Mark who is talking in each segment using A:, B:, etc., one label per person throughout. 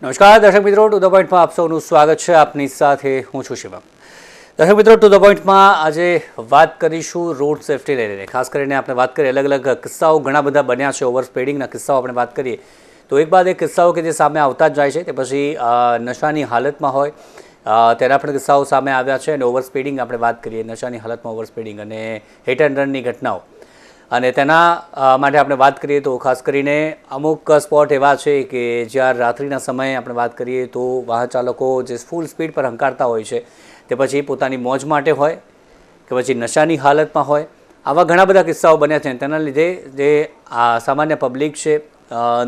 A: નમસ્કાર દર્શક મિત્રો, ટુ ધ પોઈન્ટમાં આપ સૌનું સ્વાગત છે. આપની સાથે હું છું શિવમ. દર્શક મિત્રો, ટુ ધ પોઈન્ટમાં આજે વાત કરીશું રોડ સેફ્ટી લઈને. ખાસ કરીને આપણે વાત કરીએ, અલગ અલગ કિસ્સાઓ ઘણા બધા બન્યા છે. ઓવર સ્પીડિંગના કિસ્સાઓ આપણે વાત કરીએ તો એક બાદ એક કિસ્સાઓ કે જે સામે આવતા જ જાય છે. તે પછી નશાની હાલતમાં હોય તેના પણ કિસ્સાઓ સામે આવ્યા છે. અને ઓવર સ્પીડિંગ આપણે વાત કરીએ, નશાની હાલતમાં ઓવર સ્પીડિંગ અને હિટ એન્ડ રનની ઘટનાઓ, અને તેના માટે આપણે વાત કરીએ તો ખાસ કરીને અમુક સ્પોટ એવા છે કે જ્યાં રાત્રિના સમયે આપણે વાત કરીએ તો વાહન ચાલકો જે ફૂલ સ્પીડ પર હંકારતા હોય છે, તે પછી પોતાની મોજ માટે હોય કે પછી નશાની હાલતમાં હોય. આવા ઘણા બધા કિસ્સાઓ બન્યા છે. તેના લીધે જે સામાન્ય પબ્લિક છે,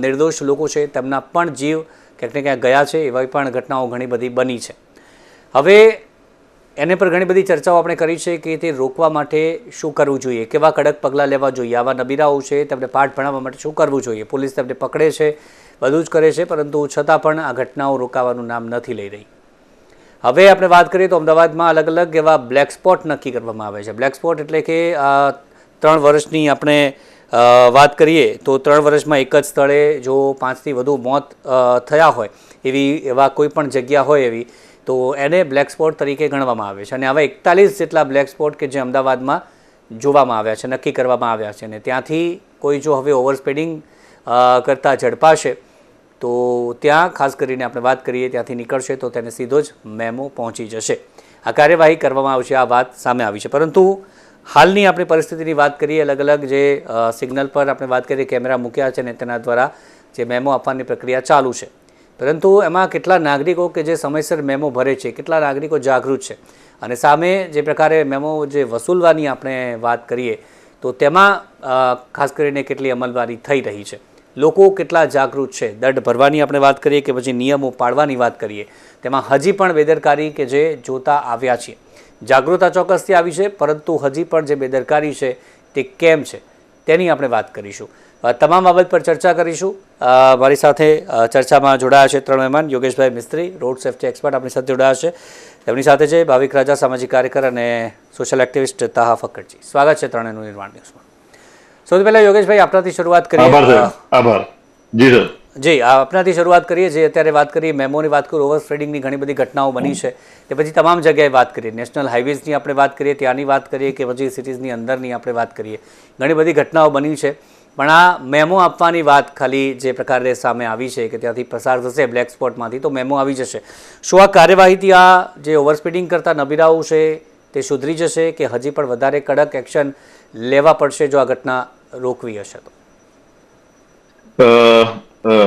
A: નિર્દોષ લોકો છે, તેમના પણ જીવ ક્યાંક ને ક્યાંક ગયા છે. એવી પણ ઘટનાઓ ઘણી બધી બની છે. હવે એને પર ઘણી બધી ચર્ચાઓ આપણે કરી છે કે તે રોકવા માટે શું કરવું જોઈએ, કેવા કડક પગલાં લેવા જોઈએ. આવા નબીરાઓ છે તેમને પાઠ ભણાવવા માટે શું કરવું જોઈએ. પોલીસ તેમને પકડે છે, બધું જ કરે છે, પરંતુ છતાં પણ આ ઘટનાઓ રોકાવાનું નામ નથી લઈ રહી. હવે આપણે વાત કરીએ તો અમદાવાદમાં અલગ અલગ એવા બ્લેક સ્પોટ નક્કી કરવામાં આવે છે. બ્લેક સ્પોટ એટલે કે 3 વર્ષની આપણે વાત કરીએ તો 3 વર્ષમાં એક જ સ્થળે જો 5થી વધુ મોત થયા હોય એવા કોઈ પણ જગ્યા હોય એવી, તો એને બ્લેક સ્પોટ તરીકે ગણવામાં આવે છે. અને આવા 41 જેટલા બ્લેક સ્પોટ કે જે અમદાવાદમાં જોવામાં આવ્યા છે, નક્કી કરવામાં આવ્યા છે. અને ત્યાંથી કોઈ જો હવે ઓવર સ્પીડિંગ કરતાં ઝડપાશે તો ત્યાં ખાસ કરીને આપણે વાત કરીએ ત્યાંથી નીકળશે તો તેને સીધો જ મેમો પહોંચી જશે. આ કાર્યવાહી કરવામાં આવશે, આ વાત સામે આવી છે. પરંતુ હાલની આપણી પરિસ્થિતિની વાત કરીએ, અલગ અલગ જે સિગ્નલ પર આપણે વાત કરીએ કેમેરા મૂક્યા છે ને તેના દ્વારા જે મેમો આપવાની પ્રક્રિયા ચાલુ છે. પરંતુ એમાં કેટલા નાગરિકો કે જે સમયસર મેમો ભરે છે, કેટલા નાગરિકો જાગૃત છે, અને સામે જે પ્રકારે મેમો જે વસૂલવાની આપણે વાત કરીએ તો તેમાં ખાસ કરીને કેટલી અમલવારી થઈ રહી છે, લોકો કેટલા જાગૃત છે. દંડ ભરવાની આપણે વાત કરીએ કે પછી નિયમો પાળવાની વાત કરીએ, તેમાં હજી પણ બેદરકારી કે જે જોતા આવ્યા છીએ. જાગૃતતા ચોક્કસથી આવી છે, પરંતુ હજી પણ જે બેદરકારી છે તે કેમ છે તેની આપણે વાત કરીશું. તમામ બાબત પર ચર્ચા કરીશું. મારી સાથે ચર્ચામાં જોડાયા છે 3 મહેમાન. યોગેશભાઈ મિસ્ત્રી, રોડ સેફ્ટી એક્સપર્ટ આપણી સાથે જોડાયા છે. તેમની સાથે છે ભાવિક રાજા, સામાજિક કાર્યકર અને સોશિયલ એક્ટિવિસ્ટ તાહા ફક્કડજી. સ્વાગત છે ત્રણેયનું નિર્માણ ન્યૂઝમાં. સૌથી પહેલાં યોગેશભાઈ આપણાથી શરૂઆત કરીએ.
B: આભાર. જી સર.
A: જી, આપણાથી શરૂઆત કરીએ. જે અત્યારે વાત કરીએ મેમોની વાત કરીએ, ઓવર સ્પ્રેડિંગની ઘણી બધી ઘટનાઓ બની છે, તે પછી તમામ જગ્યાએ વાત કરીએ, નેશનલ હાઈવેઝની આપણે વાત કરીએ, ત્યાંની વાત કરીએ કે પછી સિટીઝની અંદરની આપણે વાત કરીએ, ઘણી બધી ઘટનાઓ બની છે. પણ આ મેમો આપવાની વાત ખાલી જે પ્રકારે સામે આવી છે કે ત્યાંથી પસાર થશે બ્લેક સ્પોટમાંથી તો મેમો આવી જશે. શું આ કાર્યવાહીથી આ જે ઓવર સ્પીડિંગ કરતા નબીરાઓ છે તે સુધરી જશે કે હજી પણ વધારે કડક એક્શન લેવા પડશે જો આ ઘટના રોકવી હશે તો?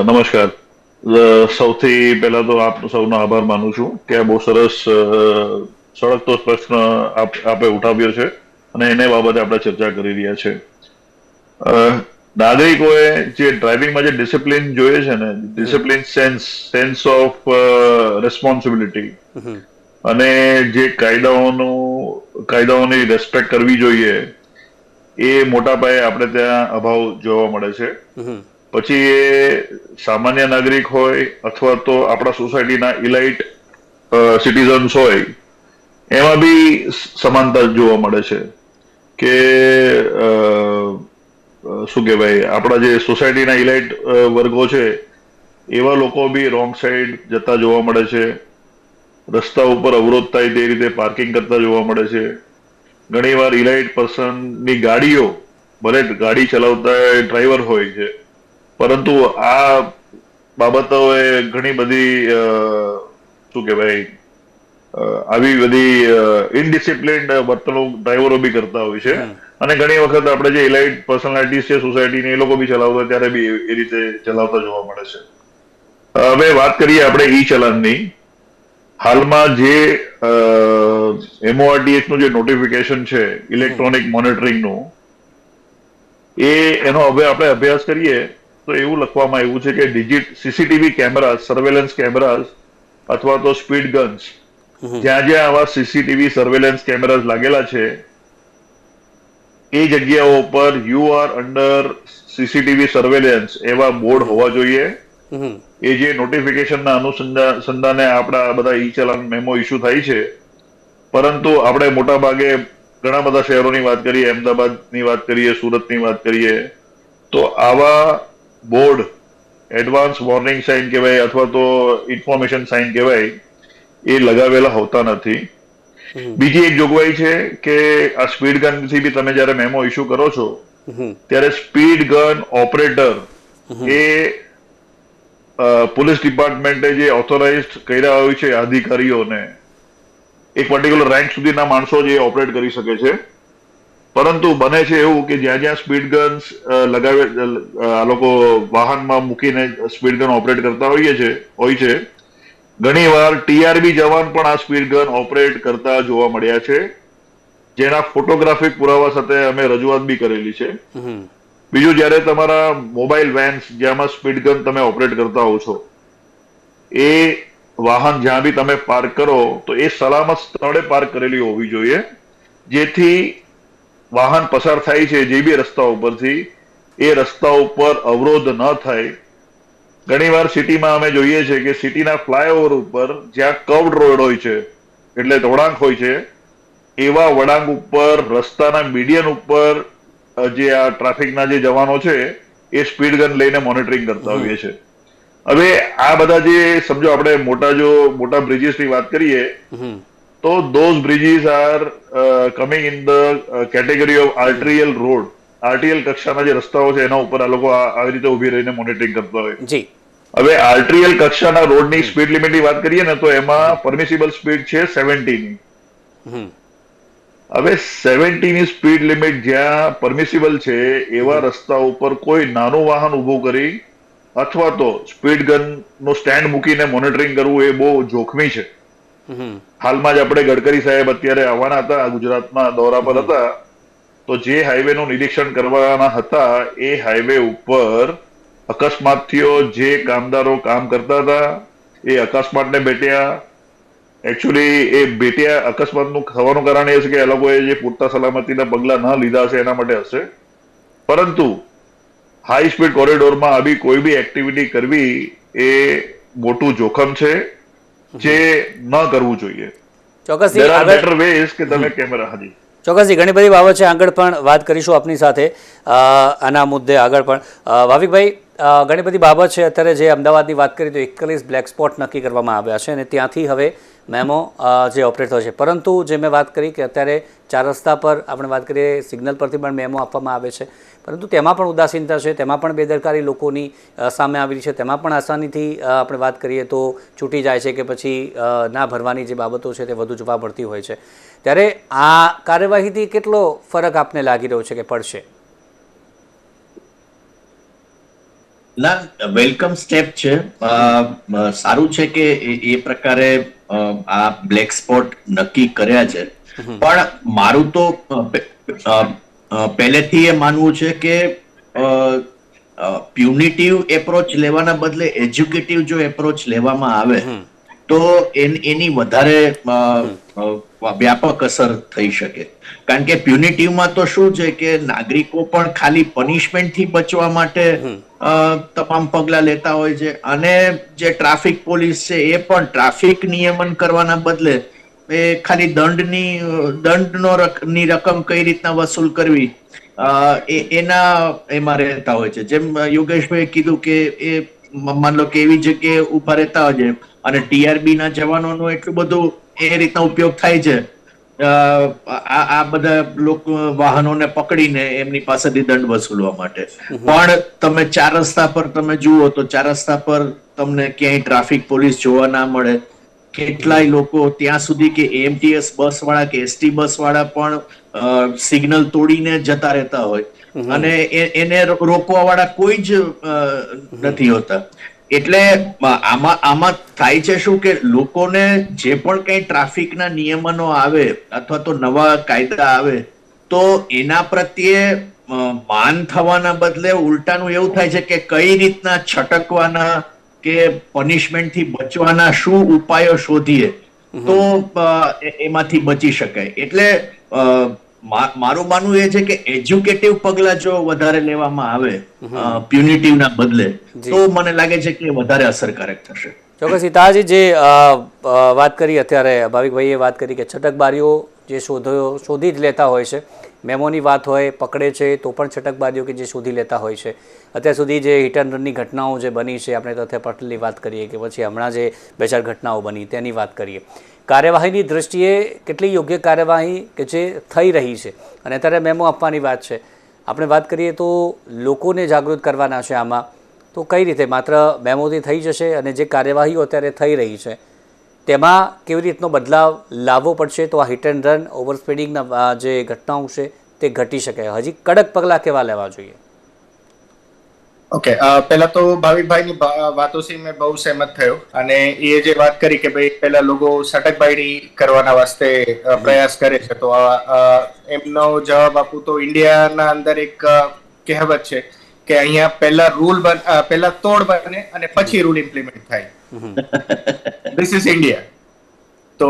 B: નમસ્કાર. સૌથી પહેલા તો આપ સૌનો આભાર માનું છું કે આ બહુ સરસ સળગતો પ્રશ્ન આપે ઉઠાવ્યો છે અને એને બાબતે આપણે ચર્ચા કરી રહ્યા છે. નાગરિકોએ જે ડ્રાઇવિંગમાં જે ડિસિપ્લિન જોઈએ છે ને, ડિસિપ્લિન સેન્સ ઓફ રેસ્પોન્સિબિલિટી અને જે કાયદાઓની રેસ્પેક્ટ કરવી જોઈએ, એ મોટા પાયે આપણે ત્યાં અભાવ જોવા મળે છે. પછી એ સામાન્ય નાગરિક હોય અથવા તો આપણા સોસાયટીના ઇલાઇટ સિટીઝન્સ હોય, એમાં બી સમાનતા જોવા મળે છે કે શું કહેવાય, આપણા જે સોસાયટીના ઇલાઇટ વર્ગો છે એવા લોકો બી રોંગ સાઈડ જતા જોવા મળે છે. રસ્તા ઉપર અવરોધ થાય તે રીતે પાર્કિંગ કરતા જોવા મળે છે. ઘણીવાર ઇલાઇટ પર્સનની ગાડીઓ, ભલે ગાડી ચલાવતા ડ્રાઈવર હોય છે, પરંતુ આ બાબતોએ ઘણી બધી શું કહેવાય, આવી બધી ઇનડિસિપ્લિન્ડ વર્તણૂક ડ્રાઈવરો બી કરતા હોય છે. અને ઘણી વખત આપણે જે ઇલાઇટ પર્સનાલિટીઝ છે સોસાયટીની, એ લોકો બી ચલાવતા ત્યારે બી એ રીતે ચલાવતા જોવા મળે છે. હવે વાત કરીએ આપણે ઈ ચલાનની. હાલમાં જે MORTH નું જે નોટિફિકેશન છે ઇલેક્ટ્રોનિક મોનિટરિંગનું, એનો હવે આપણે અભ્યાસ કરીએ તો એવું લખવામાં આવ્યું છે કે CCTV કેમેરા, સર્વેલન્સ કેમેરા અથવા તો સ્પીડ ગન્સ, જ્યાં જ્યાં આવા CCTV સર્વેલન્સ કેમેરા લાગેલા છે એ જગ્યાઓ પર you are under CCTV surveillance એવા બોર્ડ હોવા જોઈએ. એ જે નોટિફિકેશનના અનુસંધાને આપણા બધા ઈ ચલાન મેમો ઇસ્યુ થાય છે. પરંતુ આપણે મોટા ભાગે ઘણા બધા શહેરોની વાત કરીએ, અમદાવાદની વાત કરીએ, સુરતની વાત કરીએ, તો આવા બોર્ડ એડવાન્સ વોર્નિંગ સાઇન કહેવાય અથવા તો ઇન્ફોર્મેશન સાઇન કહેવાય એ લગાવેલા હોતા નથી. બીજી એક જોગવાઈ છે કે આ સ્પીડ ગન થી બી તમે જયારે મેમો ઇસ્યુ કરો છો ત્યારે સ્પીડ ગન ઓપરેટર એ પોલીસ ડિપાર્ટમેન્ટે જે ઓથોરાઇઝ કર્યા હોય છે અધિકારીઓને, એક પર્ટિક્યુલર રેન્ક સુધીના માણસો જે ઓપરેટ કરી શકે છે. પરંતુ બને છે એવું કે જ્યાં જ્યાં સ્પીડ ગન્સ લગાવે આ લોકો વાહનમાં મૂકીને સ્પીડ ગન ઓપરેટ કરતા હોય છે, ઘણી વાર ટીઆરબી જવાન પણ આ સ્પીડ ગન ઓપરેટ કરતા જોવા મળ્યા છે, જેના ફોટોગ્રાફિક પુરાવા સાથે અમે રજૂઆત બી કરેલી છે. બીજું, જયારે તમારા મોબાઈલ વેન્સ જેમાં સ્પીડ ગન તમે ઓપરેટ કરતા હો છો, એ વાહન જ્યાં બી તમે પાર્ક કરો તો એ સલામત સ્થળે પાર્ક કરેલી હોવી જોઈએ, જેથી વાહન પસાર થાય છે જે બી રસ્તા ઉપરથી એ રસ્તા ઉપર અવરોધ ન થાય. ઘણીવાર સિટીમાં અમે જોઈએ છે કે સિટીના ફ્લાયઓવર ઉપર જ્યાં કર્વડ રોડ હોય છે, એટલે વળાંક હોય છે, એવા વળાંક ઉપર રસ્તાના મીડિયન ઉપર જે આ ટ્રાફિકના જે જવાનો છે એ સ્પીડ ગન લઈને મોનિટરિંગ કરતા હોઈએ છે. હવે આ બધા જે સમજો આપણે મોટા બ્રિજીસની વાત કરીએ તો those bridges are coming in the category of arterial road. આરટીએલ કક્ષાના જે રસ્તાઓ છે એના ઉપર આ લોકો આવી રીતે ઉભી રહીને મોનિટરિંગ કરતા હોય. હવે આરટીએલ કક્ષાના રોડની સ્પીડ લિમિટની વાત કરીએ ને તો એમાં પરમિસિબલ સ્પીડ છે 70 ની. હવે 70 ની સ્પીડ લિમિટ જ્યાં પરમિસિબલ છે એવા રસ્તા ઉપર કોઈ નાનું વાહન ઉભું કરી અથવા તો સ્પીડ ગન નો સ્ટેન્ડ મૂકીને મોનિટરિંગ કરવું એ બહુ જોખમી છે. હાલમાં જ આપણે ગડકરી સાહેબ અત્યારે આવવાના હતા, ગુજરાતમાં દોરા પર હતા, તો જે હાઈવે નું નિરીક્ષણ કરવાના હતા એ હાઈવે ઉપર અકસ્માતથીઓ જે કામદારો કામ કરતા હતા એ અકસ્માતને ભેટ્યા. એકચ્યુઅલી એ ભેટ્યા અકસ્માતનું થવાનું કારણ એ છે કે એ લોકોએ જે પૂરતા સલામતીના પગલા ન લીધા હશે એના માટે હશે. પરંતુ હાઈ સ્પીડ કોરિડોરમાં આવી કોઈ બી એક્ટિવિટી કરવી એ મોટું જોખમ છે, જે ન કરવું જોઈએ.
A: ચોક્કસથી ઘણી બધી બાબત છે, આગળ પણ વાત કરીશું આપની સાથે આના મુદ્દે આગળ પણ. ભાવિકભાઈ, ઘણી બધી બાબત છે. અત્યારે જે અમદાવાદની વાત કરીએ તો 41 બ્લેક સ્પોટ નક્કી કરવામાં આવ્યા છે અને ત્યાંથી હવે મેમો જે ઓપરેટ થયો છે. પરંતુ જે મેં વાત કરી કે અત્યારે 4 રસ્તા પર આપણે વાત કરીએ સિગ્નલ પરથી પણ મેમો આપવામાં આવે છે, પરંતુ તેમાં પણ ઉદાસીનતા છે, તેમાં પણ બેદરકારી લોકોની સામે આવેલી છે, તેમાં પણ આસાનીથી આપણે વાત કરીએ તો છૂટી જાય છે કે પછી ના ભરવાની જે બાબતો છે તે વધુ જોવા પડતી હોય છે. ત્યારે આ કાર્યવાહીથી કેટલો ફરક આપને લાગી રહ્યો છે કે પડશે?
C: ના, વેલકમ સ્ટેપ છે. સારું છે કે એ પ્રકારે આ બ્લેક સ્પોટ નક્કી કર્યા છે. પણ મારું તો પહેલેથી એ માનવું છે કે પ્યુનિટિવ એપ્રોચ લેવાના બદલે એજ્યુકેટિવ જો એપ્રોચ લેવામાં આવે તો એની વધારે વ્યાપક અસર થઈ શકે. કારણ કે પ્યુનિટિવમાં તો શું છે કે નાગરિકો પણ ખાલી પનિશમેન્ટ થી બચવા માટે તમામ પગલા લેતા હોય છે, અને જે ટ્રાફિક પોલીસ છે એ પણ ટ્રાફિક નિયમન કરવાના બદલે એ ખાલી દંડની રકમ કઈ રીતના વસૂલ કરવી એમાં રહેતા હોય છે. જેમ યોગેશભાઈ કીધું કે એ માન લો કે એવી જગ્યાએ ઉભા રહેતા હોય છે અને ટીઆરબી ના જવાનોનો એટલું બધું એ રીતના ઉપયોગ થાય છે, આ બધા લોકો વાહનોને પકડીને એમની પાસેથી દંડ વસૂલવા માટે. પણ તમે 4 રસ્તા પર તમે જુઓ તો 4 રસ્તા પર તમને ક્યાંય ટ્રાફિક પોલીસ જોવા ના મળે. કેટલાય લોકો ત્યાં સુધી કે એએમટીએસ બસ વાળા કે એસટી બસ વાળા પણ સિગ્નલ તોડીને જતા રહેતા હોય અને એને રોકવા વાળા કોઈ જ નથી હોતા. એટલે આમાં થાય છે શું કે લોકોને જે પણ કઈ ટ્રાફિકના નિયમનો આવે અથવા તો નવા કાયદા આવે તો એના પ્રત્યે માન થવાના બદલે ઉલટાનું એવું થાય છે કે કઈ રીતના છટકવાના કે પનિશમેન્ટ થી બચવાના શું ઉપાયો શોધીએ તો એમાંથી બચી શકાય. એટલે મારું માનવું એ છે કે એજ્યુકેટિવ પગલા જો વધારે લેવામાં આવે પ્યુનિટિવ ના બદલે તો મને લાગે છે કે વધારે અસરકારક થશે.
A: ચોક્કસ. તાજી જે વાત કરી અત્યારે ભાવિકભાઈએ વાત કરી કે છટકબારીઓ જે શોધી જ લેતા હોય છે. મેમોની વાત હોય, પકડે છે તો પણ છટકબારીઓ કે જે શોધી લેતા હોય છે. અત્યાર સુધી જે હિટ એન્ડ રનની ઘટનાઓ જે બની છે, આપણે તથ્ય પટલની વાત કરીએ કે પછી હમણાં જે 2-4 ઘટનાઓ બની તેની વાત કરીએ, કાર્યવાહીની દૃષ્ટિએ કેટલી યોગ્ય કાર્યવાહી કે જે થઈ રહી છે, અને અત્યારે મેમો આપવાની વાત છે, આપણે વાત કરીએ તો લોકોને જાગૃત કરવાના છે આમાં, તો કઈ રીતે માત્ર મેમોથી થઈ જશે, અને જે કાર્યવાહીઓ અત્યારે થઈ રહી છે તેમાં કેવી રીતનો બદલાવ લાવવો પડશે તો આ હિટ એન્ડ રન, ઓવર સ્પીડિંગના જે ઘટનાઓ છે તે ઘટી શકે? હજી કડક પગલાં કેવા લેવા જોઈએ?
D: ઓકે, પહેલા તો ભાવિકભાઈની વાતોથી મેં બહુ સહેમત થયો, અને એ જે વાત કરી કે ભાઈ પહેલા લોકો સટકબારી કરવાના વાસ્તે પ્રયાસ કરે છે, તો એમનો જવાબ આપું તો ઇન્ડિયાના અંદર એક કહેવત છે કે અહીંયા પહેલા તોડ બને અને પછી રૂલ ઇમ્પ્લિમેન્ટ થાય. This is India. તો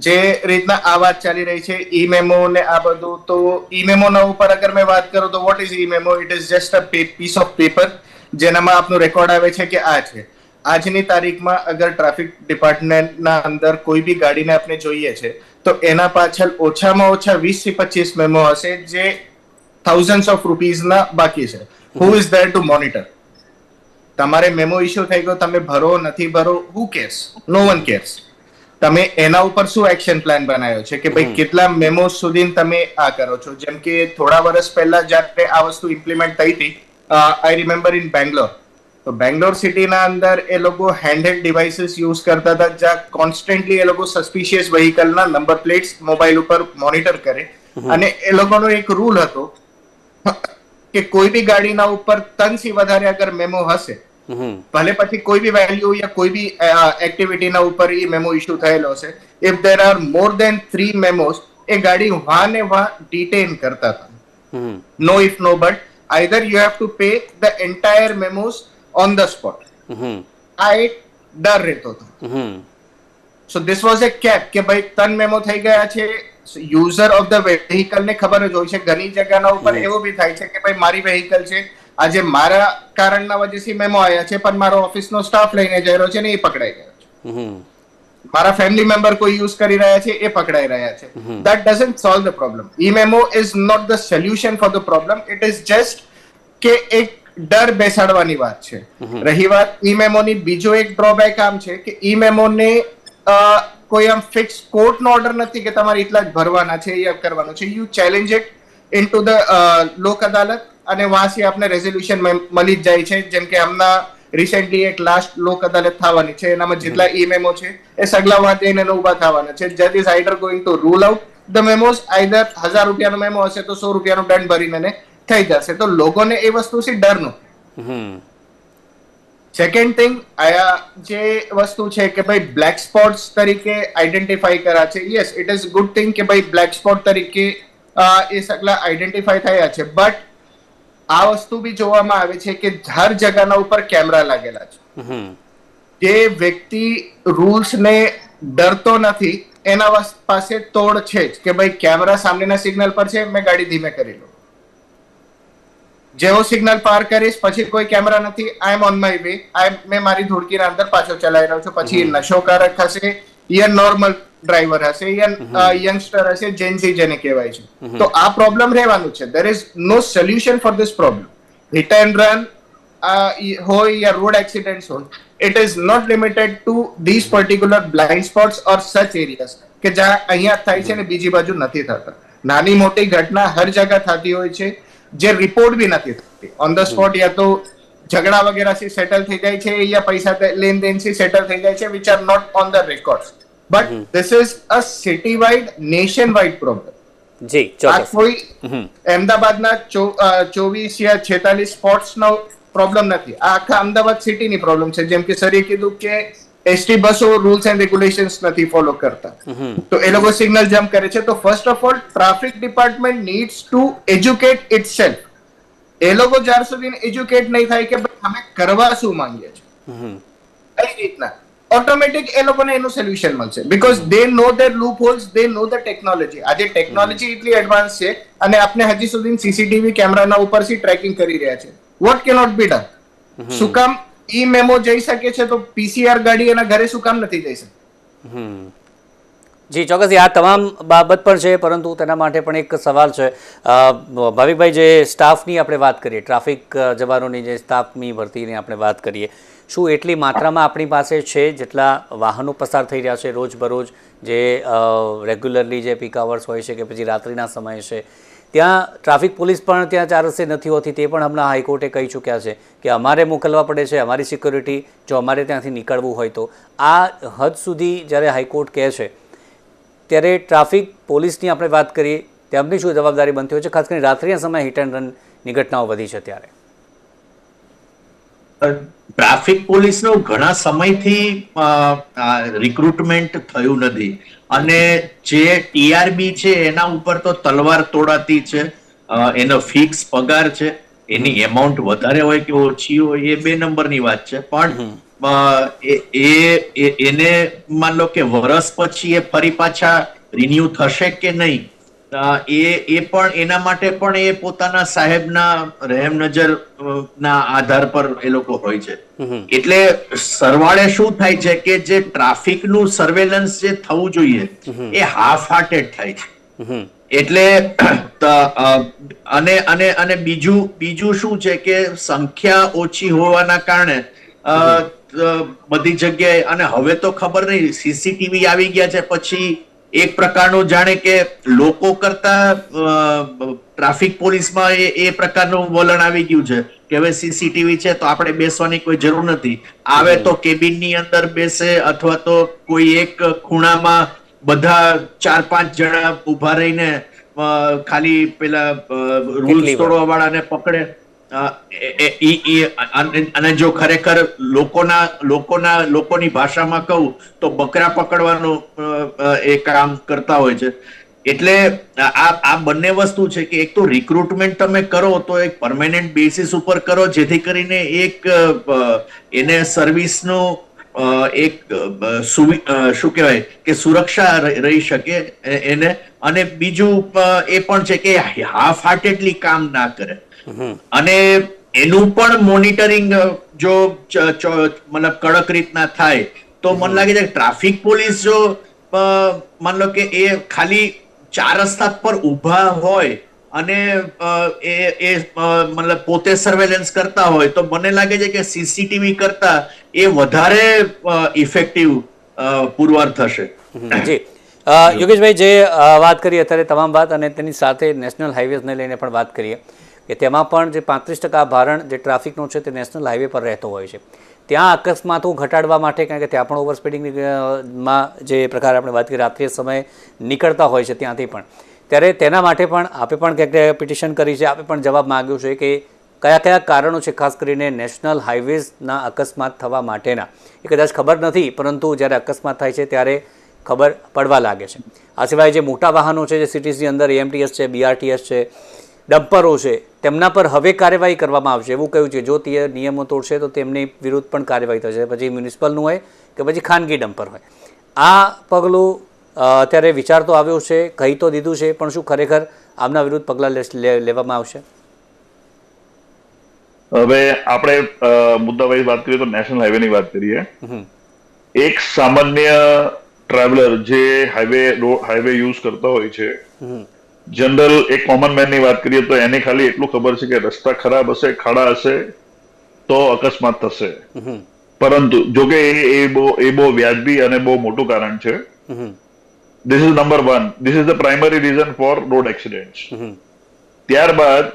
D: જે રીતના આ વાત ચાલી રહી છે, ઈ મેમો ને આ બધું, તો ઈ મેમોના ઉપર અગર મેં વાત કરું તો what is e memo? It is just a piece of paper જેનામાં આપનું રેકોર્ડ આવે છે કે આ છે. આજની તારીખમાં અગર ટ્રાફિક ડિપાર્ટમેન્ટના અંદર કોઈ બી ગાડીને આપણે જોઈએ છે તો એના પાછળ ઓછામાં ઓછા 20 થી 25 મેમો હશે જે thousands of rupees ના બાકી છે. Who is there to monitor? તમારે મેમો ઇશ્યુ થઈ ગયો, તમે ભરો નથી ભરો, who cares? No one cares. તમે એના ઉપર શું એક્શન પ્લાન બનાવ્યો છે કે ભાઈ કેટલા મેમો સુધી તમે આ કરો છો? જેમ કે થોડા વર્ષ પહેલા જ્યારે આ વસ્તુ ઇમ્પ્લિમેન્ટ થઈ હતી, આઈ રિમેમ્બર ઇન બેંગ્લોર, તો બેંગ્લોર સિટીના અંદર એ લોકો હેન્ડહેલ્ડ ડિવાઇસીસ યુઝ કરતા હતા, જ્યાં કોન્સ્ટન્ટલી એ લોકો સસ્પિશિયસ વ્હીકલના નંબર પ્લેટ્સ મોબાઈલ ઉપર મોનિટર કરે, અને એ લોકોનો એક રૂલ હતો કે કોઈ બી ગાડીના ઉપર 3 થી વધારે અગર મેમો હશે, ભલે પછી કોઈ બી વેલ્યુ યા કોઈ બી એક્ટિવિટીના ઉપર એ મેમો ઇશ્યુ થયેલો છે, ઇફ દેર આર મોર દેન 3 મેમોસ, એ ગાડી વાને વાહ ડિટેન કરતા હતા. No if no but, either you have to pay the entire memos on the spot. આ એક ડર રહેતો હતો. So this was a cap કે ભાઈ 3 મેમો થઈ ગયા છે. યુઝર ઓફ ધ વેહિકલ ને ખબર જ હોય છે. ઘણી જગ્યાના ઉપર એવું બી થાય છે કે ભાઈ મારી વેહિકલ છે, આજે મારા કારણના વજહથી મેમો આવ્યા છે, પણ મારો ઓફિસનો સ્ટાફ લઈને જઈ રહ્યો છે ને એ પકડાઈ ગયો છે. મારા ફેમિલી મેમ્બર કોઈ યુઝ કરી રહ્યા છે, એ પકડાઈ રહ્યા છે. That doesn't solve the problem. E-memo is not the solution for the problem. It is just કે એક ડર બેસાડવાની વાત છે. રહી વાત E-memo ની, બીજો એક ડ્રોબેક આમ છે કે E-memo ને કોઈ આમ ફિક્સ કોર્ટનો ઓર્ડર નથી કે તમારે એટલા જ ભરવાના છે યા કરવાનું છે. You challenge it into the Lok Adalat, અને વાંસી આપને રેઝોલ્યુશન મળી જ જાય છે. જેમ કે હમણાં રિસેન્ટલી એક લાસ્ટ લોક અદાલત થવાની છે, એનામાં જેટલા ઈ મેમો છે એ સગલા વાત જઈને ઉભા થવાના છે. જજ is either going to rule out the memos, either 1000 રૂપિયાનો મેમો હશે તો 100 રૂપિયાનો દંડ ભરીને થઈ જશે. તો લોકોને એ વસ્તુથી ડર નથી. સેકન્ડ થિંગ, આ જે વસ્તુ છે કે ભાઈ બ્લેક સ્પોટ્સ તરીકે આઈડેન્ટિફાઈ કર્યા છે. Yes, it is good thing કે ભાઈ બ્લેક સ્પોટ તરીકે એ સગલા આઈડેન્ટિફાઈ થયા છે, બટ આ વસ્તુ બી જોવામાં આવે છે કે હર જગ્યાના ઉપર કેમેરા લાગેલા છે. જે વ્યક્તિ રૂલ્સ ને ડરતો નથી એના પાસે તોડ છે જ કે ભાઈ કેમેરા સામેના સિગ્નલ પર છે, મેં ગાડી ધીમે કરી લઉં. જેવો સિગ્નલ પાર કરીશ પછી કોઈ કેમેરા નથી, આઈ એમ ઓન માય વે, મેં મારી ધૂળકીના અંદર પાછો ચલાવી રહ્યો છું. પછી નશોકારક હશે યા નોર્મલ ડ્રાઈવર હશે યા યંગસ્ટર હશે, જેન્સી જેને કહેવાય છે, તો આ પ્રોબ્લેમ રહેવાનું છે. There is no solution for this problem. Hit and run હોય યા રોડ એક્સિડન્ટ્સ હોય, it is not limited to this particular blind spots or such areas કે જ્યાં અહીંયા થાય છે ને બીજી બાજુ નથી થતા. નાની મોટી ઘટના હર જગ્યા થતી હોય છે, જે રિપોર્ટ બી નથી થતી ઓન ધ સ્પોટ. યા તો ઝઘડા વગેરેથી સેટલ થઈ જાય છે યા પૈસા લેનદેનથી સેટલ થઈ જાય છે, which are not on the records. But this is a city wide, nation wide problem.
A: જી, ચોક્કસ.
D: કોઈ અમદાવાદના 24 યા 46 સ્પોટ્સ નો પ્રોબ્લેમ નથી, આ આખા અમદાવાદ સિટીની પ્રોબ્લેમ છે. જેમ કે સરે કીધું કે એસટી બસો રૂલ્સ એન્ડ રેગ્યુલેશન્સ નથી ફોલો કરતા, તો એ લોકો સિગ્નલ જમ્પ કરે છે. તો first of all traffic department needs to educate itself. એ લોકો જ્યાર સુધી એજ્યુકેટ નહીં થાય કે ભાઈ અમે કરવા શું માંગીએ છીએ, કઈ રીતના, ઓટોમેટિક એ લોકોને એનું સોલ્યુશન મળશે. Because they know their loop holes, they know the technology. આજે ટેકનોલોજી એટલી એડવાન્સ છે અને આપણે હજી સુધી સીસીટીવી કેમેરાના ઉપરથી ટ્રેકિંગ કરી રહ્યા છે. What cannot be done? શું કામ ઈ મેમો જઈ શકે છે તો પીસીઆર ગાડી એના ઘરે શું કામ નથી જઈ શકતી?
A: જી ચોક્કસ, આ તમામ બાબત પણ છે, પરંતુ તેના માટે પણ એક સવાલ છે. ભાવિકભાઈ, જે સ્ટાફની આપણે વાત કરીએ, ટ્રાફિક જવાનોની જે સ્ટાફની ભરતીની આપણે વાત કરીએ, શું એટલી માત્રામાં આપણી પાસે છે જેટલા વાહનો પસાર થઈ રહ્યા છે રોજબરોજ, જે રેગ્યુલરલી જે પીક અવર્સ હોય છે કે પછી રાત્રિના સમય છે, ત્યાં ટ્રાફિક પોલીસ પણ ત્યાં 4 રસ્તે નથી હોતી? તે પણ હમણાં હાઈકોર્ટે કહી ચૂક્યા છે કે અમારે મોકલવા પડે છે, અમારી સિક્યોરિટી જો અમારે ત્યાંથી નીકળવું હોય તો. આ હદ સુધી જ્યારે હાઈકોર્ટ કહે છે ત્યારે ટ્રાફિક પોલીસની આપણે વાત કરીએ, તેમની શું જવાબદારી બનતી હોય છે, ખાસ કરીને રાત્રિના સમયે હિટ એન્ડ રનની ઘટનાઓ વધી છે ત્યારે?
C: ટ્રાફિક પોલીસનું ઘણા સમયથી રિક્રુટમેન્ટ થયું નથી, અને જે ટીઆરબી છે એના ઉપર તો તલવાર તોડાતી છે. એનો ફિક્સ પગાર છે, એની એમાઉન્ટ વધારે હોય કે ઓછી હોય એ 2 નંબરની વાત છે, પણ એને માન લો કે વર્ષ પછી એ ફરી પાછા રિન્યુ થશે કે નહીં, એ પણ એના માટે પણ એ પોતાના સાહેબના રહેમ નજર ના આધાર પર એ લોકો હોય છે. એટલે સરવાળે શું થાય છે કે જે ટ્રાફિકનું સર્વેલન્સ જે થવું જોઈએ એ હાફ હાર્ટેડ થાય છે. એટલે અને બીજું શું છે કે સંખ્યા ઓછી હોવાના કારણે બધી જગ્યાએ, અને હવે તો ખબર નહીં, સીસીટીવી આવી ગયા છે પછી એક પ્રકારનું જાણે કે લોકો કરતા ટ્રાફિક પોલીસમાં એ પ્રકારનું વલણ આવી ગયું છે કે હવે સીસીટીવી છે તો આપણે બેસવાની કોઈ જરૂર નથી. આવે તો કેબિનની અંદર બેસે, અથવા તો કોઈ એક ખૂણામાં બધા 4-5 જણા ઉભા રહીને ખાલી પેલા રૂલ્સ તોડવા વાળાને પકડે. અને જો ખરેખર લોકોની ભાષામાં કહું તો બકરા પકડવાનું એ કામ કરતા હોય છે. એટલે આ બંને વસ્તુ છે કે એક તો રિક્રુટમેન્ટ તમે કરો તો એક પરમેનન્ટ બેસિસ ઉપર કરો, જેથી કરીને એક એને સર્વિસનું એક શું કહેવાય કે સુરક્ષા રહી શકે એને. અને બીજું એ પણ છે કે હાફ હાર્ટેડલી કામ ના કરે, અને એનું પણ મોનિટરિંગ જો મતલબ કડક રીતના થાય તો મને લાગે છે કે ટ્રાફિક પોલીસ જો માન લો કે એ ખાલી 4 રસ્તા પર ઊભા હોય અને એ મતલબ પોતે સર્વેલન્સ કરતા હોય તો મને લાગે છે કે સીસીટીવી કરતા એ વધારે ઇફેક્ટિવ પુરવાર થશે.
A: જી યોગેશભાઈ, જે વાત કરી અત્યારે તમામ વાત, અને તેની સાથે નેશનલ હાઈવેઝને લઈને પણ વાત કરીએ કે તેમાં પણ જે 35% ભારણ જે ટ્રાફિકનો છે તે નેશનલ હાઈવે પર રહેતો હોય છે. ત્યાં અકસ્માતો ઘટાડવા માટે, કારણ કે ત્યાં પણ ઓવર સ્પીડિંગમાં જે પ્રકારે આપણે વાત કરીએ રાત્રિ સમયે નીકળતા હોય છે ત્યાંથી પણ, ત્યારે તેના માટે પણ આપે પણ ક્યાંક પિટિશન કરી છે, આપે પણ જવાબ માગ્યો છે કે કયા કયા કારણો છે ખાસ કરીને નેશનલ હાઈવેઝના અકસ્માત થવા માટેના. એ કદાચ ખબર નથી, પરંતુ જ્યારે અકસ્માત થાય છે ત્યારે ખબર પડવા લાગે છે. આ સિવાય જે મોટા વાહનો છે, જે સિટીઝની અંદર એએમટીએસ છે, બીઆરટીએસ છે, ડમ્પરો છે, તેમના પર હવે કાર્યવાહી કરવામાં આવશે એવું કહ્યું છે. જો તે નિયમો તોડશે તો તેમની વિરુદ્ધ પણ કાર્યવાહી થશે, પછી મ્યુનિસિપલનું હોય કે પછી ખાનગી ડમ્પર હોય. આ પગલું અત્યારે વિચાર તો આવ્યો છે, કહી તો દીધું છે, પણ શું ખરેખર આમના વિરુદ્ધ પગલાં લેવામાં આવશે?
B: હવે આપણે મુદ્દાવાઇઝ વાત કરીએ તો નેશનલ હાઈવેની વાત કરીએ. એક સામાન્ય ટ્રાવેલર જે હાઈવે યુઝ કરતા હોય છે, જનરલ એક કોમન મેન ની વાત કરીએ તો એને ખાલી એટલું ખબર છે કે રસ્તા ખરાબ હશે, ખાડા હશે તો અકસ્માત થશે. પરંતુ જોકે એ બહુ વ્યાજબી અને બહુ મોટું કારણ છે. This is number 1. This is the primary reason four road accidents. ત્યારબાદ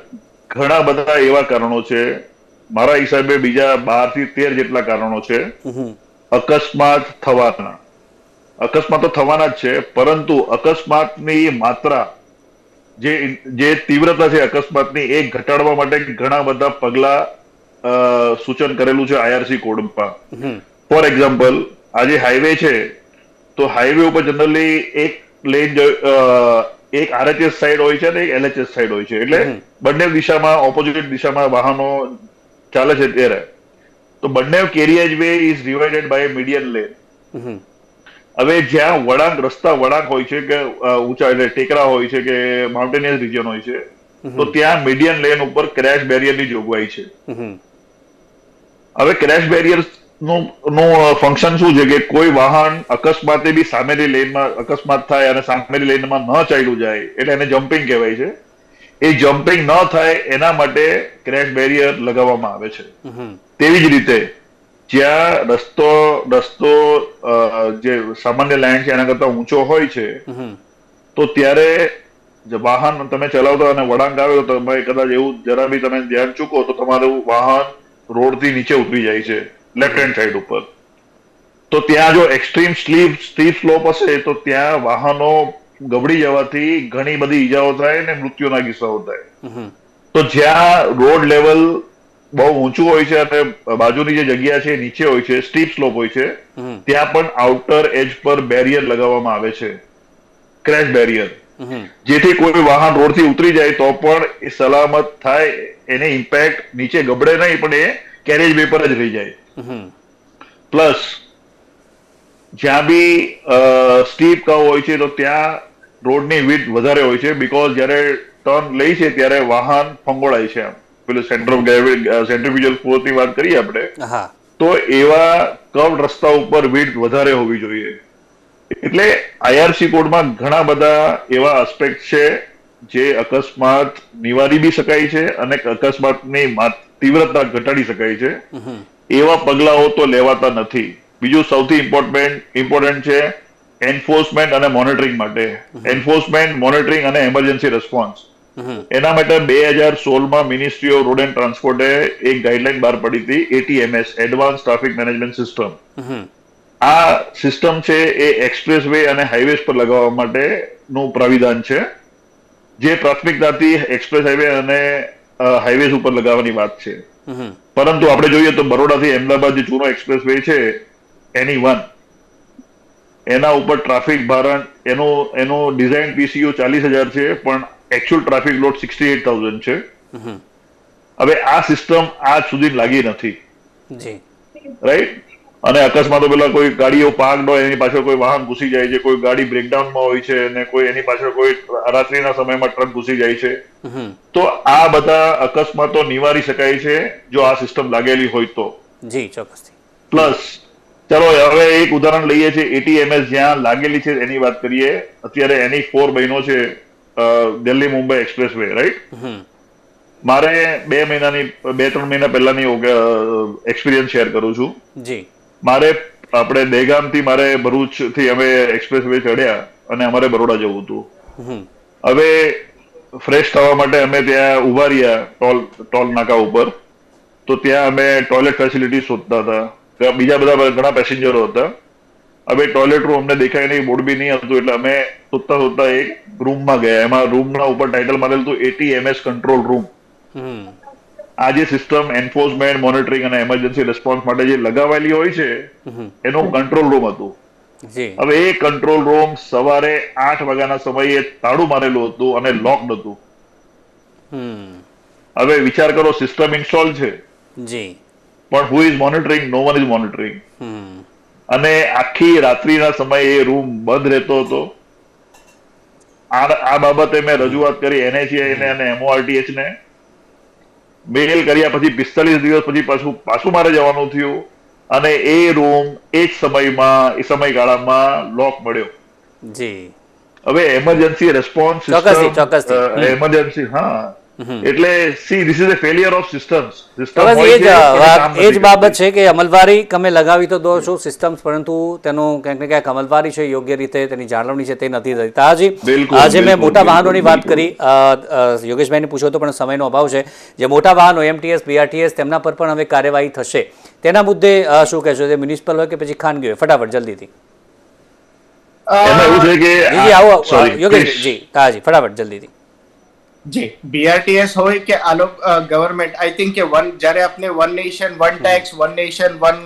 B: ઘણા બધા એવા કારણો છે, મારા હિસાબે બીજા 12 થી 13 જેટલા કારણો છે અકસ્માત થવાના. અકસ્માત તો થવાના જ છે, પરંતુ અકસ્માતની માત્રા, જે તીવ્રતા છે અકસ્માતની, એ ઘટાડવા માટે ઘણા બધા પગલા સૂચન કરેલું છે આઈઆરસી કોડમાં. ફોર એક્ઝામ્પલ, આજે હાઈવે છે તો હાઈવે ઉપર જનરલી એક લેન એક આરએચએસ સાઈડ હોય છે અને એક એલએચએસ સાઈડ હોય છે, એટલે બંને દિશામાં ઓપોઝિટ દિશામાં વાહનો ચાલે છે. ત્યારે તો બંને carriageway is divided by median lane. હવે જ્યાં રસ્તા વળાંક હોય છે કે ઊંચા એટલે ટેકરા હોય છે કે માઉન્ટેનિયસ રિજન હોય છે, તો ત્યાં મીડિયન લેન ઉપર ક્રેશ બેરિયરની જોગવાઈ છે. હવે ક્રેશ બેરિયર નું ફંક્શન શું છે કે કોઈ વાહન અકસ્માતે બી સામેની લેનમાં અકસ્માત થાય અને સામેની લેનમાં ન ચાલ્યું જાય એટલે એને જમ્પિંગ કહેવાય છે. એ જમ્પિંગ ન થાય એના માટે ક્રેશ બેરિયર લગાવવામાં આવે છે. તેવી જ રીતે જ્યાં રસ્તો જે સામાન્ય લાઈન છે એના કરતા ઊંચો હોય છે તો ત્યારે વાહન તમે ચલાવતા અને વળાંક આવે તો તમે કદાચ એવું જરા બી તમે ધ્યાન ચૂકો તો તમારું વાહન રોડથી નીચે ઉતરી જાય છે લેફ્ટ હેન્ડ સાઈડ ઉપર. તો ત્યાં જો એક્સ્ટ્રીમ સ્ટીપ સ્લોપ હશે તો ત્યાં વાહનો ગબડી જવાથી ઘણી બધી ઈજાઓ થાય અને મૃત્યુના કિસ્સાઓ થાય. તો જ્યાં રોડ લેવલ બહુ ઊંચું હોય છે અને બાજુની જે જગ્યા છે નીચે હોય છે, સ્ટીપ સ્લોપ હોય છે, ત્યાં પણ આઉટર એજ પર બેરિયર લગાવવામાં આવે છે, ક્રેશ બેરિયર, જેથી કોઈ વાહન રોડથી ઉતરી જાય તો પણ એ સલામત થાય, એને ઇમ્પેક્ટ નીચે ગબડે નહીં પણ એ કેરેજ વે પર જ રહી જાય. પ્લસ જ્યાં બી સ્ટીપ કર્વ હોય છે તો ત્યાં રોડની વિડ્થ વધારે હોય છે, બીકોઝ જયારે ટર્ન લે છે ત્યારે વાહન ફંગોળાય છે. આમ પેલું સેન્ટ્રીફ્યુગલ ફોર્સની વાત કરીએ આપણે તો એવા કર્વ રસ્તા ઉપર વિડ્થ વધારે હોવી જોઈએ. એટલે IRC કોડમાં ઘણા બધા એવા આસ્પેક્ટ છે જે અકસ્માત નિવારી બી શકાય છે અને અકસ્માતની તીવ્રતા ઘટાડી શકાય છે. એવા પગલાઓ તો લેવાતા નથી. બીજું સૌથી ઇમ્પોર્ટન્ટ છે એન્ફોર્સમેન્ટ અને મોનિટરિંગ માટે. એન્ફોર્સમેન્ટ, મોનિટરિંગ અને એમરજન્સી રિસ્પોન્સ. એના માટે 2016માં મિનિસ્ટ્રી ઓફ રોડ એન્ડ ટ્રાન્સપોર્ટે એક ગાઈડલાઈન બહાર પડી હતી, ATMS, advance traffic management system. આ સિસ્ટમ છે એ એક્સપ્રેસ વે અને હાઈવેઝ પર લગાવવા માટેનું પ્રાવિધાન છે, જે પ્રાથમિકતાથી એક્સપ્રેસ હાઈવે અને હાઈવેઝ ઉપર લગાવવાની વાત છે. પરંતુ આપણે જોઈએ તો બરોડાથી અમદાવાદ જે જૂનો એક્સપ્રેસ વે છે NE1, એના ઉપર ટ્રાફિક ભારણ એનું ડિઝાઇન PCU 40,000 છે પણ એકચ્યુઅલ ટ્રાફિક લોડ 68,000 છે. હવે આ સિસ્ટમ આજ સુધી લાગી નથી, રાઈટ? અને અકસ્માતો પેલા કોઈ ગાડીઓ પાર્કડ હોય એની પાછળ કોઈ વાહન ઘૂસી જાય છે, કોઈ ગાડી બ્રેકડાઉનમાં હોય છે અને કોઈ એની પાછળ કોઈ રાત્રિના સમયમાં ટ્રક ઘૂસી જાય છે. તો આ બધા અકસ્માતો નિવારી શકાય છે જો આ સિસ્ટમ લાગેલી હોય તો.
A: જી, ચોક્કસથી.
B: પ્લસ ચાલો હવે એક ઉદાહરણ લઈએ છીએ, ATMS જ્યાં લાગેલી છે એની વાત કરીએ. અત્યારે NE4 બન્યો છે, Delhi Mumbai express way, right? મારે 2-3 મહિના પહેલાની એક્સપિરિયન્સ શેર કરું છું.
A: જી.
B: મારે આપણે દહેગામથી મારે ભરૂચથી અમે એક્સપ્રેસ વે ચડ્યા અને અમારે બરોડા જવું હતું. હવે ફ્રેશ થવા માટે અમે ત્યાં ઉભા રહ્યા ટોલ નાકા ઉપર. તો ત્યાં અમે ટોયલેટ ફેસિલિટી શોધતા હતા. ત્યાં બીજા બધા ઘણા પેસેન્જરો હતા. હવે ટોયલેટ રૂમ અમને દેખાય નહીં, બોર્ડ બી નહીં હતું, એટલે અમે શોધતા એક રૂમમાં ગયા. એમાં રૂમના ઉપર ટાઇટલ મારેલું હતું ATMS કંટ્રોલ રૂમ. આ જે સિસ્ટમ એન્ફોર્સમેન્ટ, મોનિટરિંગ અને એમરજન્સી રિસ્પોન્સ માટે જે લગાવેલી હોય છે એનું કંટ્રોલ રૂમ હતું. હવે એ કંટ્રોલ રૂમ સવારે 8 વાગ્યાના સમયે તાળું મારેલું હતું અને લોકડ હતું. હવે વિચાર કરો, સિસ્ટમ ઇન્સ્ટોલ છે પણ who is monitoring? No one is monitoring. અને આખી રાત્રિના સમયે એ રૂમ બંધ રહેતો હતો. આ બાબતે મેં રજૂઆત કરી NHAI ને અને MORTH ને. મેલ કર્યા પછી 45 દિવસ પછી પાછું મારે જવાનું થયું અને એ રૂમ એ જ સમયગાળામાં લોક મળ્યો. હવે એમરજન્સી રેસ્પોન્સ સિસ્ટમ, એમરજન્સી, હા, એટલે see this is a failure of systems.
A: એ જ બાબત છે કે અમલવારી તમે લગાવી તો દો છો સિસ્ટમ્સ, પરંતુ તેનું ક્યાંક ને ક્યાંક અમલવારી છે યોગ્ય રીતે તેની જાળવણી છે તે નથી થતી. આજે મેં મોટા વાહનોની વાત કરી, યોગેશભાઈને પૂછો તો પણ સમયનો અભાવ છે. જે મોટા વાહનો MTS, BRTS, તેમના પર પણ હવે કાર્યવાહી થશે. તેના મુદ્દે શું કહેશો? તે મ્યુનિસિપલ હોય કે પછી ખાનગી હોય? ફટાફટ જલ્દીથી.
B: એમાં એવું છે કે
A: જી આવો યોગેશજી, હા જી, ફટાફટ જલ્દીથી.
D: જી, BRTS હોય કે ગવર્મેન્ટ, આઈ થિંક કે જ્યારે આપણે one nation one tax, one nation one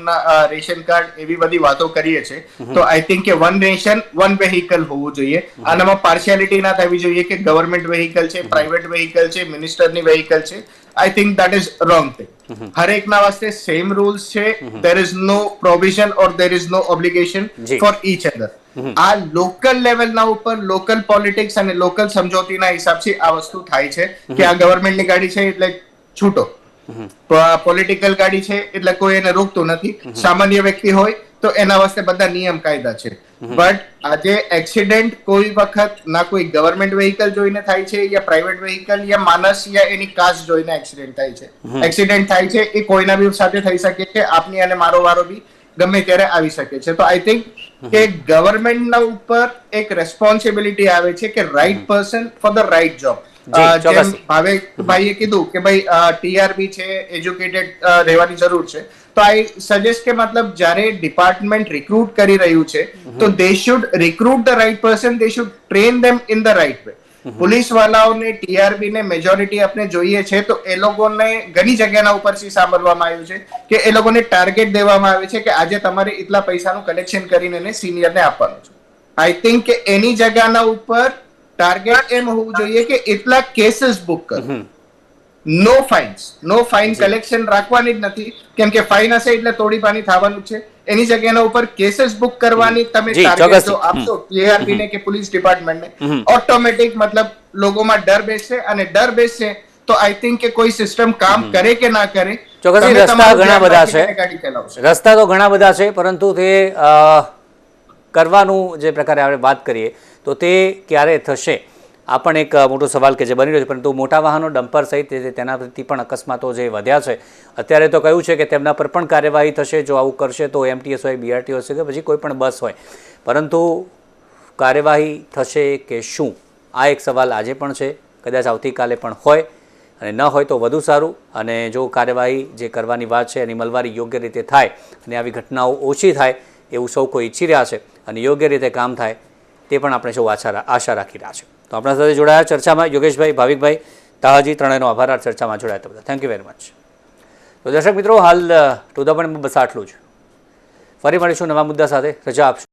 D: ration card એવી બધી વાતો કરીએ છીએ, તો આઈ થિંક કે વન નેશન વન વેહિકલ હોવું જોઈએ. આનામાં પાર્શિયાલિટી ના થવી જોઈએ કે ગવર્મેન્ટ વેહિકલ છે, પ્રાઇવેટ વેહિકલ છે, મિનિસ્ટરની વેહિકલ છે. I think that is wrong thing. હરેકના વાસ્તે સેમ રૂલ્સ છે. There is no provision or there is no obligation for each other. આ લોકલ લેવલના ઉપર લોકલ પોલિટિક્સ અને લોકલ સમજૂતીના હિસાબથી આ વસ્તુ થાય છે કે આ ગવર્મેન્ટની ગાડી છે એટલે છૂટો. પોલિટિકલ ગાડી છે એટલે કોઈ એને રોકતું નથી. સામાન્ય વ્યક્તિ હોય તો એના વાસ્તે બધા નિયમ કાયદા છે. બટ આજે એક્સિડન્ટ કોઈ વખત ના કોઈ ગવર્મેન્ટ વેહિકલ જોઈને થાય છે યા પ્રાઇવેટ વેહિકલ યા માણસ યા એની કાસ્ટ જોઈને એક્સિડન્ટ થાય છે. એક્સિડન્ટ થાય છે એ કોઈના બી સાથે થઈ શકે છે. આપની અને મારો વારો બી ગમે ત્યારે આવી શકે છે. તો આઈ થિંક કે ગવર્મેન્ટના ઉપર એક રેસ્પોન્સિબિલિટી આવે છે કે right person for the right job. જેમ ભાઈએ કીધું કે ભાઈ ટીઆરબી છે, એજ્યુકેટેડ રહેવાની જરૂર છે. તો આઈ સજેસ્ટ કે મતલબ જ્યારે ડિપાર્ટમેન્ટ રિક્રુટ કરી રહ્યું છે તો they should recruit the right person, they should train them in the right way. Police વાળાઓને ટીઆરબી ને મેજોરિટી આપણે જોઈએ છે તો એ લોકોને ઘણી જગ્યાના ઉપરથી સાંભળવામાં આવ્યું છે કે એ લોકોને ટાર્ગેટ દેવામાં આવે છે કે આજે તમારે એટલા પૈસાનું કલેક્શન કરીને એને સિનિયરને આપવાનું છે. આઈ થિંક કે એની જગ્યાના ઉપર ટાર્ગેટ એમ હોવું જોઈએ કે એટલા કેસીસ બુક કરો. નો ફાઇન કલેક્શન રાખવાની જ નથી, કેમ કે ફાઇન હશે એટલે તોડી પાણી થવાનું છે. એની જગ્યાના ઉપર કેસીસ બુક કરવાની તમે ટાર્ગેટ જો આપશો ટીઆરબી ને કે પોલીસ ડિપાર્ટમેન્ટને, ઓટોમેટિક મતલબ લોકોમાં ડર બેસશે અને ડર બેસશે તો આઈ થિંક કે કોઈ સિસ્ટમ કામ કરે કે ના કરે.
A: ચોક્કસથી રસ્તા ઘણા બધા છે, રસ્તા તો ઘણા બધા છે, પરંતુ તે કરવાનું જે પ્રકારે આપણે વાત કરીએ તો તે ક્યારે થશે આ પણ એક મોટો સવાલ કે જે બની રહ્યો છે. પરંતુ મોટા વાહનો ડમ્પર સહિત તેનાથી પણ અકસ્માતો જે વધ્યા છે અત્યારે તો કહ્યું છે કે તેમના પર પણ કાર્યવાહી થશે જો આવું કરશે તો. એમટીએસ હોય, બીઆરટીઓ હશે કે પછી કોઈ પણ બસ હોય, પરંતુ કાર્યવાહી થશે કે શું આ એક સવાલ આજે પણ છે. કદાચ આવતીકાલે પણ હોય અને ન હોય તો વધુ સારું. અને જો કાર્યવાહી જે કરવાની વાત છે એની અમલવારી યોગ્ય રીતે થાય અને આવી ઘટનાઓ ઓછી થાય એવું સૌ કોઈ ઈચ્છી રહ્યા છે અને યોગ્ય રીતે કામ થાય તે પણ આપણે સૌ આશા રાખી રહ્યા છે. તો આપણા સાથે જોડાયા ચર્ચામાં યોગેશભાઈ, ભાવિકભાઈ, તાહાજી, ત્રણેયનો આભાર આ ચર્ચામાં જોડાયા તો બધા. Thank you very much. તો દર્શક મિત્રો, હાલ ટુ ધ પોઈન્ટમાં બસ આટલું જ. ફરી મળીશું નવા મુદ્દા સાથે. રજા આપશો.